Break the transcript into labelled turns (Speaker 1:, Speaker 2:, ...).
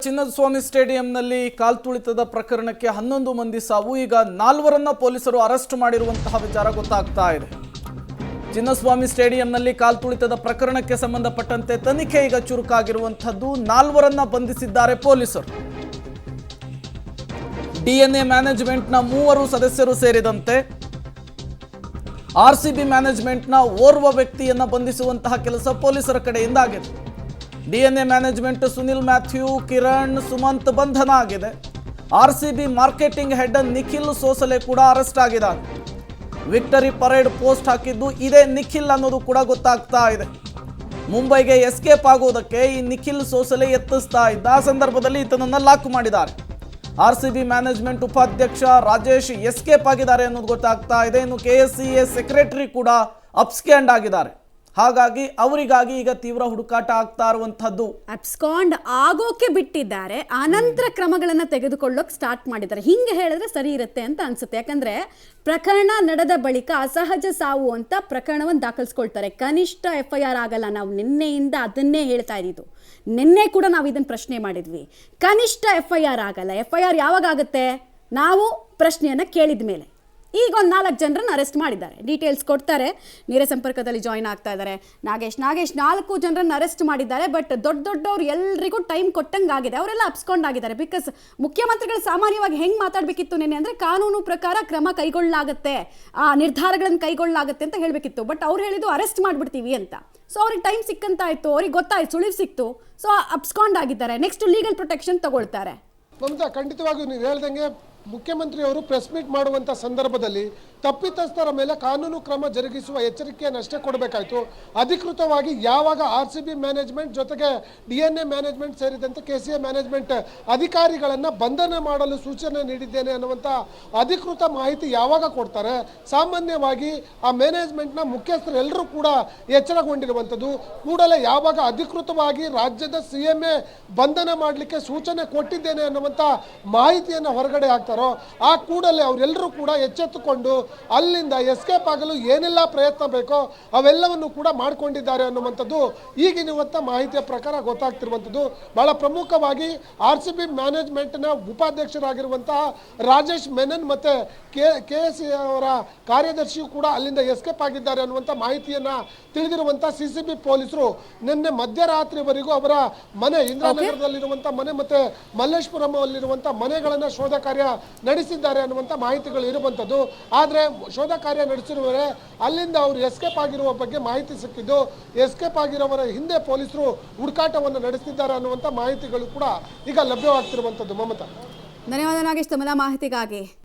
Speaker 1: ಚಿನ್ನಸ್ವಾಮಿ ಸ್ಟೇಡಿಯಂನಲ್ಲಿ ಕಾಲ್ತುಳಿತದ ಪ್ರಕರಣಕ್ಕೆ 11 ಮಂದಿ ಸಾವು. ಈಗ 4ರನ್ನ ಪೊಲೀಸರು ಅರೆಸ್ಟ್ ಮಾಡಿರುವಂತಹ ವಿಚಾರ ಗೊತ್ತಾಗ್ತಾ ಇದೆ. ಚಿನ್ನಸ್ವಾಮಿ ಸ್ಟೇಡಿಯಂನಲ್ಲಿ ಕಾಲ್ತುಳಿತದ ಪ್ರಕರಣಕ್ಕೆ ಸಂಬಂಧಪಟ್ಟಂತೆ ತನಿಖೆ ಈಗ ಚುರುಕಾಗಿರುವಂತದ್ದು. 4ರನ್ನ ಬಂಧಿಸಿದ್ದಾರೆ ಪೊಲೀಸರು. ಡಿಎನ್ಎ ಮ್ಯಾನೇಜ್ಮೆಂಟ್ನ 3 ಸದಸ್ಯರು ಸೇರಿದಂತೆ ಆರ್ಸಿಬಿ ಮ್ಯಾನೇಜ್ಮೆಂಟ್ನ ಓರ್ವ ವ್ಯಕ್ತಿಯನ್ನ ಬಂಧಿಸುವಂತಹ ಕೆಲಸ ಪೊಲೀಸರ ಕಡೆಯಿಂದ ಆಗಿದೆ. DNA management Sunil Mathew, Kiran, Sumanth ಬಂಧನ ಆಗಿದೆ. RCB marketing head Nikhil Sosale ಕೂಡ ಅರೆಸ್ಟ್ ಆಗಿದ್ದಾರೆ. ವಿಕ್ಟರಿ ಪರೇಡ್ ಪೋಸ್ಟ್ ಹಾಕಿದ್ದು ಇದೇ ನಿಖಿಲ್ ಅನ್ನೋದು ಕೂಡ ಗೊತ್ತಾಗ್ತಾ ಇದೆ. ಮುಂಬೈಗೆ ಎಸ್ಕೇಪ್ ಆಗೋದಕ್ಕೆ ಈ ನಿಖಿಲ್ ಸೋಸಲೆ ಯತ್ನಿಸ್ತಾ ಇದ್ದ. ಆ ಸಂದರ್ಭದಲ್ಲಿ ಈತನನ್ನ ಲಾಕ್ ಮಾಡಿದ್ದಾರೆ. ಆರ್ಸಿಬಿ ಮ್ಯಾನೇಜ್ಮೆಂಟ್ ಉಪಾಧ್ಯಕ್ಷ ರಾಜೇಶ್ ಎಸ್ಕೇಪ್ ಆಗಿದ್ದಾರೆ ಅನ್ನೋದು ಗೊತ್ತಾಗ್ತಾ ಇದೆ. ಇನ್ನು ಕೆಎಸ್ಸಿಎ ಸೆಕ್ರೆಟರಿ ಕೂಡ ಅಪ್ಸ್ಕ್ಯಾಂಡ್ ಆಗಿದ್ದಾರೆ. ಹಾಗಾಗಿ ಅವರಿಗಾಗಿ ಈಗ ತೀವ್ರ ಹುಡುಕಾಟ ಆಗ್ತಾ ಇರುವಂತದ್ದು.
Speaker 2: ಅಬ್ಸ್ಕಾಂಡ್ ಆಗೋಕೆ ಬಿಟ್ಟಿದ್ದಾರೆ, ಆನಂತರ ಕ್ರಮಗಳನ್ನು ತೆಗೆದುಕೊಳ್ಳೋಕೆ ಸ್ಟಾರ್ಟ್ ಮಾಡಿದ್ದಾರೆ. ಹಿಂಗೆ ಹೇಳಿದ್ರೆ ಸರಿ ಇರುತ್ತೆ ಅಂತ ಅನ್ಸುತ್ತೆ. ಯಾಕಂದ್ರೆ ಪ್ರಕರಣ ನಡೆದ ಬಳಿಕ ಅಸಹಜ ಸಾವು ಅಂತ ಪ್ರಕರಣವನ್ನು ದಾಖಲಿಸ್ಕೊಳ್ತಾರೆ. ಕನಿಷ್ಠ FIR ಆಗಲ್ಲ. ನಾವು ನಿನ್ನೆಯಿಂದ ಅದನ್ನೇ ಹೇಳ್ತಾ ಇದ್ದಿದ್ದು. ನಿನ್ನೆ ಕೂಡ ನಾವು ಇದನ್ನು ಪ್ರಶ್ನೆ ಮಾಡಿದ್ವಿ. ಕನಿಷ್ಠ FIR ಆಗಲ್ಲ. FIR ಯಾವಾಗ ಆಗುತ್ತೆ? ನಾವು ಪ್ರಶ್ನೆಯನ್ನು ಕೇಳಿದ ಮೇಲೆ. ಈಗ ಒಂದು 4 ಜನರನ್ನು ಅರೆಸ್ಟ್ ಮಾಡಿದ್ದಾರೆ. ಡೀಟೇಲ್ಸ್ ಕೊಡ್ತಾರೆ. ನೇರ ಸಂಪರ್ಕದಲ್ಲಿ ಜಾಯಿನ್ ಆಗ್ತಾ ಇದ್ದಾರೆ ನಾಗೇಶ್. 4 ಜನರನ್ನು ಅರೆಸ್ಟ್ ಮಾಡಿದ್ದಾರೆ. ಬಟ್ ದೊಡ್ಡವ್ರು ಎಲ್ರಿಗೂ ಟೈಮ್ ಕೊಟ್ಟಂಗೆ ಆಗಿದೆ. ಅವರೆಲ್ಲ ಅಪ್ಸ್ಕೊಂಡ್ ಆಗಿದ್ದಾರೆ. ಬಿಕಾಸ್ ಮುಖ್ಯಮಂತ್ರಿಗಳು ಸಾಮಾನ್ಯವಾಗಿ ಹೆಂಗೆ ಮಾತಾಡಬೇಕಿತ್ತು ನೆನ್ನೆ ಅಂದರೆ ಕಾನೂನು ಪ್ರಕಾರ ಕ್ರಮ ಕೈಗೊಳ್ಳಲಾಗುತ್ತೆ, ಆ ನಿರ್ಧಾರಗಳನ್ನು ಕೈಗೊಳ್ಳಲಾಗುತ್ತೆ ಅಂತ ಹೇಳಬೇಕಿತ್ತು. ಬಟ್ ಅವ್ರು ಹೇಳಿದ್ದು ಅರೆಸ್ಟ್ ಮಾಡಿಬಿಡ್ತೀವಿ ಅಂತ. ಸೊ ಅವ್ರಿಗೆ ಟೈಮ್ ಸಿಕ್ಕಂತಾಯಿತು, ಅವ್ರಿಗೆ ಗೊತ್ತಾಯ್ತು, ಸುಳಿವು ಸಿಕ್ತು. ಸೊ ಅಪ್ಸ್ಕೊಂಡ್ ಆಗಿದ್ದಾರೆ. ನೆಕ್ಸ್ಟ್ ಲೀಗಲ್ ಪ್ರೊಟೆಕ್ಷನ್ ತಗೊಳ್ತಾರೆ.
Speaker 3: ಮಮತಾ, ಖಂಡಿತವಾಗಿಯೂ ನೀವು ಹೇಳ್ದಂಗೆ ಮುಖ್ಯಮಂತ್ರಿಯವರು ಪ್ರೆಸ್ ಮೀಟ್ ಮಾಡುವಂಥ ಸಂದರ್ಭದಲ್ಲಿ ತಪ್ಪಿತಸ್ಥರ ಮೇಲೆ ಕಾನೂನು ಕ್ರಮ ಜರುಗಿಸುವ ಎಚ್ಚರಿಕೆಯನ್ನು ಅಷ್ಟೇ ಕೊಡಬೇಕಾಯಿತು. ಅಧಿಕೃತವಾಗಿ ಯಾವಾಗ RCB ಮ್ಯಾನೇಜ್ಮೆಂಟ್ ಜೊತೆಗೆ DNA ಮ್ಯಾನೇಜ್ಮೆಂಟ್ ಸೇರಿದಂತೆ KCA ಮ್ಯಾನೇಜ್ಮೆಂಟ್ ಅಧಿಕಾರಿಗಳನ್ನು ಬಂಧನ ಮಾಡಲು ಸೂಚನೆ ನೀಡಿದ್ದೇನೆ ಅನ್ನುವಂಥ ಅಧಿಕೃತ ಮಾಹಿತಿ ಯಾವಾಗ ಕೊಡ್ತಾರೆ, ಸಾಮಾನ್ಯವಾಗಿ ಆ ಮ್ಯಾನೇಜ್ಮೆಂಟ್ನ ಮುಖ್ಯಸ್ಥರೆಲ್ಲರೂ ಕೂಡ ಎಚ್ಚರಗೊಂಡಿರುವಂಥದ್ದು. ಕೂಡಲೇ ಯಾವಾಗ ಅಧಿಕೃತವಾಗಿ ರಾಜ್ಯದ CMA ಬಂಧನ ಮಾಡಲಿಕ್ಕೆ ಸೂಚನೆ ಕೊಟ್ಟಿದ್ದೇನೆ ಅನ್ನುವಂಥ ಮಾಹಿತಿಯನ್ನು ಹೊರಗಡೆ ಹಾಕ್ತಾರೋ ಆ ಕೂಡಲೇ ಅವರೆಲ್ಲರೂ ಕೂಡ ಎಚ್ಚೆತ್ತುಕೊಂಡು ಅಲ್ಲಿಂದ ಎಸ್ಕೇಪ್ ಆಗಲು ಏನೆಲ್ಲ ಪ್ರಯತ್ನ ಬೇಕೋ ಅವೆಲ್ಲವನ್ನು ಕೂಡ ಮಾಡಿಕೊಂಡಿದ್ದಾರೆ ಅನ್ನುವಂಥದ್ದು ಈಗಿರುವಂಥ ಮಾಹಿತಿಯ ಪ್ರಕಾರ ಗೊತ್ತಾಗ್ತಿರುವಂಥದ್ದು. ಬಹಳ ಪ್ರಮುಖವಾಗಿ RCB ಮ್ಯಾನೇಜ್ಮೆಂಟ್ನ ಉಪಾಧ್ಯಕ್ಷರಾಗಿರುವಂತಹ ರಾಜೇಶ್ ಮೆನನ್ ಮತ್ತು KSC ಅವರ ಕಾರ್ಯದರ್ಶಿಯು ಕೂಡ ಅಲ್ಲಿಂದ ಎಸ್ಕೇಪ್ ಆಗಿದ್ದಾರೆ ಅನ್ನುವಂಥ ಮಾಹಿತಿಯನ್ನು ತಿಳಿದಿರುವಂಥ CCB ಪೊಲೀಸರು ನಿನ್ನೆ ಮಧ್ಯರಾತ್ರಿವರೆಗೂ ಅವರ ಮನೆ, ಇಂದಿರಾನಗರದಲ್ಲಿರುವಂಥ ಮನೆ ಮತ್ತು ಮಲ್ಲೇಶ್ಪುರಂ ಅಲ್ಲಿರುವಂಥ ಮನೆಗಳನ್ನು ಶೋಧ ಕಾರ್ಯ ನಡೆಸಿದ್ದಾರೆ ಅನ್ನುವಂಥ ಮಾಹಿತಿಗಳು ಇರುವಂಥದ್ದು. ಆದರೆ ಶೋಧ ಕಾರ್ಯ ನಡೆಸಿರುವರೆ ಅಲ್ಲಿಂದ ಅವರು ಎಸ್ಕೇಪ್ ಆಗಿರುವ ಬಗ್ಗೆ ಮಾಹಿತಿ ಸಿಕ್ಕಿದ್ದು, ಎಸ್ಕೇಪ್ ಆಗಿರೋವರ ಹಿಂದೆ ಪೊಲೀಸರು ಹುಡುಕಾಟವನ್ನು ನಡೆಸಿದ್ದಾರೆ ಅನ್ನುವಂಥ ಮಾಹಿತಿಗಳು ಕೂಡ ಈಗ ಲಭ್ಯವಾಗ್ತಿರುವಂಥದ್ದು. ಮಮತಾ,
Speaker 2: ಧನ್ಯವಾದ ನಾಗೇಶ್ ತಮ್ಮ ಮಾಹಿತಿಗಾಗಿ.